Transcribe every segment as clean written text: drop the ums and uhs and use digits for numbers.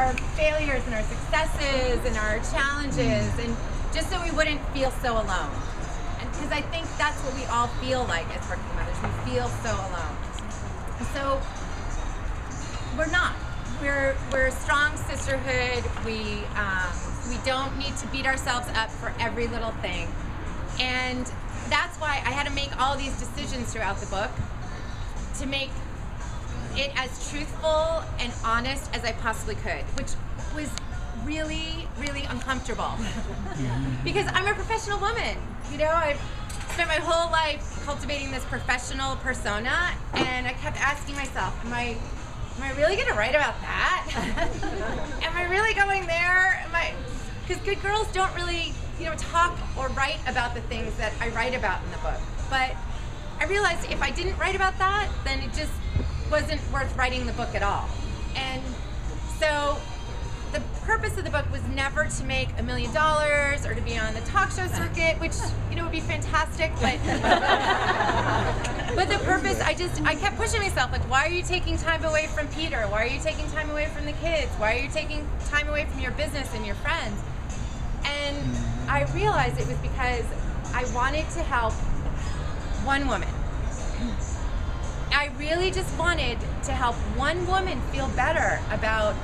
our failures and our successes and our challenges, and just so we wouldn't feel so alone. And because I think that's what we all feel like as working mothers. We feel so alone. So we're not. We're a strong sisterhood. We don't need to beat ourselves up for every little thing. And that's why I had to make all these decisions throughout the book to make it as truthful and honest as I possibly could, which was really, really uncomfortable. Because I'm a professional woman. You know, I've spent my whole life cultivating this professional persona, and I kept asking myself, am I really gonna write about that? Am I really going there? Because good girls don't really, talk or write about the things that I write about in the book. But I realized if I didn't write about that, then it just wasn't worth writing the book at all. And so the purpose of the book was never to make $1 million or to be on the talk show circuit, which would be fantastic, but but the purpose, I kept pushing myself, like, why are you taking time away from Peter? Why are you taking time away from the kids? Why are you taking time away from your business and your friends? And I realized it was because I wanted to help one woman. I really just wanted to help one woman feel better about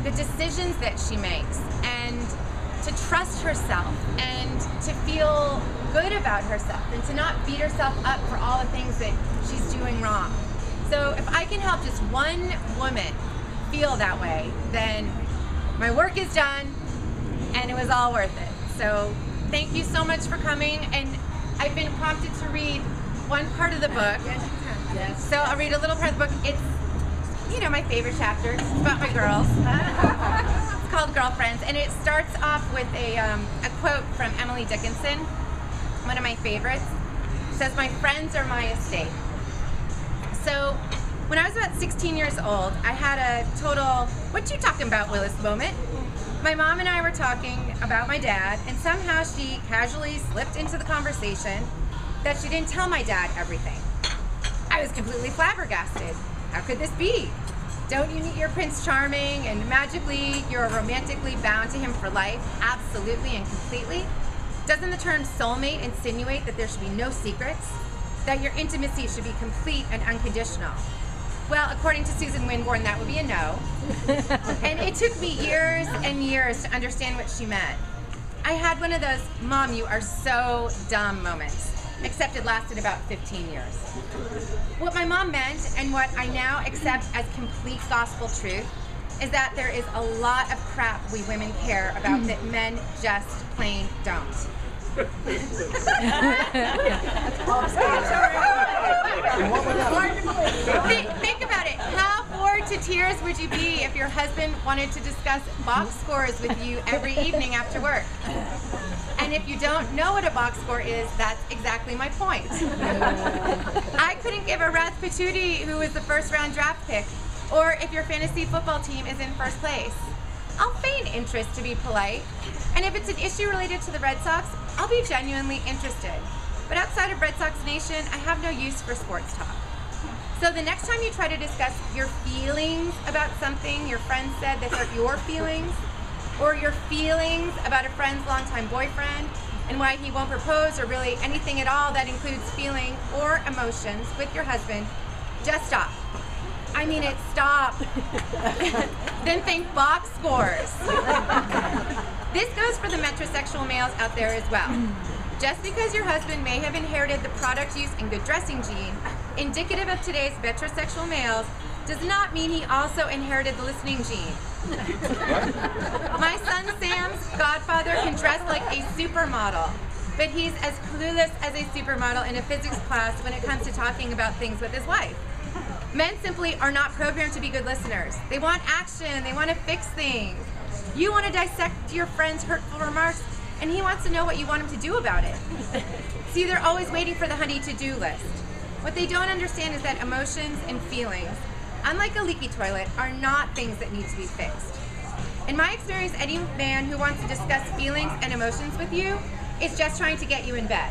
the decisions that she makes, and to trust herself, and to feel good about herself, and to not beat herself up for all the things that she's doing wrong. So if I can help just one woman feel that way, then my work is done, and it was all worth it. So thank you so much for coming, and I've been prompted to read one part of the book. Yes. So I'll read a little part of the book. It's, my favorite chapter. It's about my girls. It's called Girlfriends, and it starts off with a quote from Emily Dickinson, one of my favorites. It says, "My friends are my estate." So when I was about 16 years old, I had a total, "what you talking about, Willis" moment. My mom and I were talking about my dad, and somehow she casually slipped into the conversation that she didn't tell my dad everything. I was completely flabbergasted. How could this be? Don't you meet your Prince Charming and magically you're romantically bound to him for life, absolutely and completely? Doesn't the term soulmate insinuate that there should be no secrets? That your intimacy should be complete and unconditional? Well, according to Susan Winborn, that would be a no. And it took me years and years to understand what she meant. I had one of those, "Mom, you are so dumb" moments, except it lasted about 15 years. What my mom meant, and what I now accept as complete gospel truth, is that there is a lot of crap we women care about that men just plain don't. Think about it. How bored to tears would you be if your husband wanted to discuss box scores with you every evening after work? And if you don't know what a box score is, that's exactly my point. I couldn't give a rat's patootie who was the first round draft pick, or if your fantasy football team is in first place. I'll feign interest to be polite, and if it's an issue related to the Red Sox, I'll be genuinely interested. But outside of Red Sox Nation, I have no use for sports talk. So the next time you try to discuss your feelings about something your friend said that hurt your feelings, or your feelings about a friend's longtime boyfriend and why he won't propose, or really anything at all that includes feeling or emotions with your husband, just stop. I mean it, stop. Then think box scores. This goes for the metrosexual males out there as well. Just because your husband may have inherited the product use and good dressing gene, indicative of today's metrosexual males, does not mean he also inherited the listening gene. My son Sam's godfather can dress like a supermodel, but he's as clueless as a supermodel in a physics class when it comes to talking about things with his wife. Men simply are not programmed to be good listeners. They want action, they want to fix things. You want to dissect your friend's hurtful remarks, and he wants to know what you want him to do about it. See, they're always waiting for the honey-to-do list. What they don't understand is that emotions and feelings, unlike a leaky toilet, are not things that need to be fixed. In my experience, any man who wants to discuss feelings and emotions with you is just trying to get you in bed.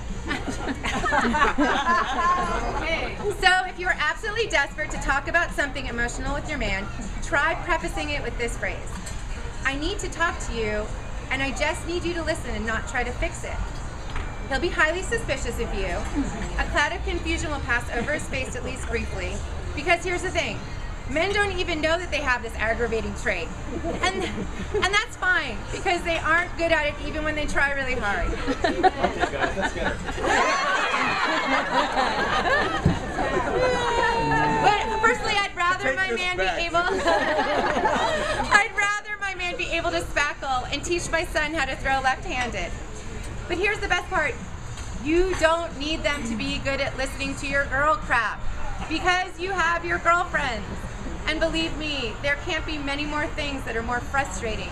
So if you're absolutely desperate to talk about something emotional with your man, try prefacing it with this phrase. I need to talk to you, and I just need you to listen and not try to fix it. He'll be highly suspicious of you. A cloud of confusion will pass over his face, at least briefly. Because here's the thing, men don't even know that they have this aggravating trait. And that's fine, because they aren't good at it even when they try really hard. Okay guys, let's get her. But personally, I'd rather my man be able to spackle and teach my son how to throw left-handed. But here's the best part. You don't need them to be good at listening to your girl crap, because you have your girlfriends. And believe me, there can't be many more things that are more frustrating,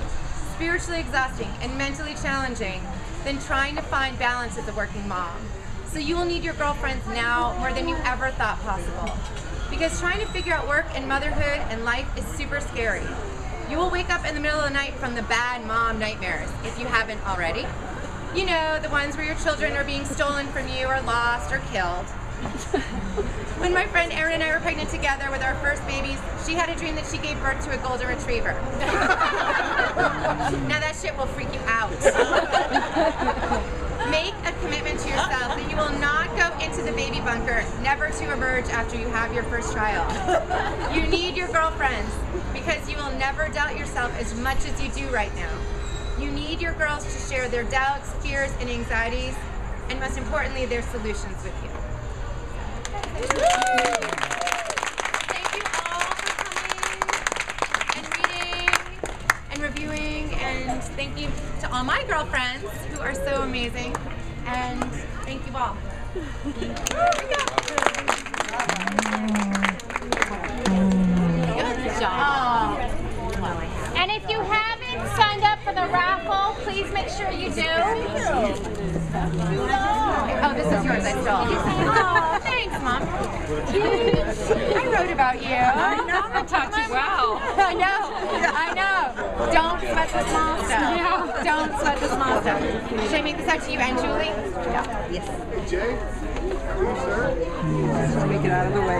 spiritually exhausting, and mentally challenging than trying to find balance as a working mom. So you will need your girlfriends now more than you ever thought possible. Because trying to figure out work and motherhood and life is super scary. You will wake up in the middle of the night from the bad mom nightmares, if you haven't already. You know, the ones where your children are being stolen from you or lost or killed. When my friend Erin and I were pregnant together with our first babies, she had a dream that she gave birth to a golden retriever. Now that shit will freak you out. Make a commitment to yourself that you will not go into the baby bunker, never to emerge after you have your first child. You need your girlfriends, because you will never doubt yourself as much as you do right now. You need your girls to share their doubts, fears, and anxieties, and most importantly, their solutions with you. Thank you all for coming and reading and reviewing, and thank you to all my girlfriends who are so amazing, and thank you all. Good job. And if you haven't signed up for the raffle, please make sure you do. Oh, this is yours. I stole. Oh, thanks, Mom. I wrote about you. I know. I talked to you. Wow. I know. Don't sweat the small stuff. Yeah. Don't sweat the small stuff. Should I make this out to you and Julie? Yeah. Yes. Jay, you sir? Just make it out of the way.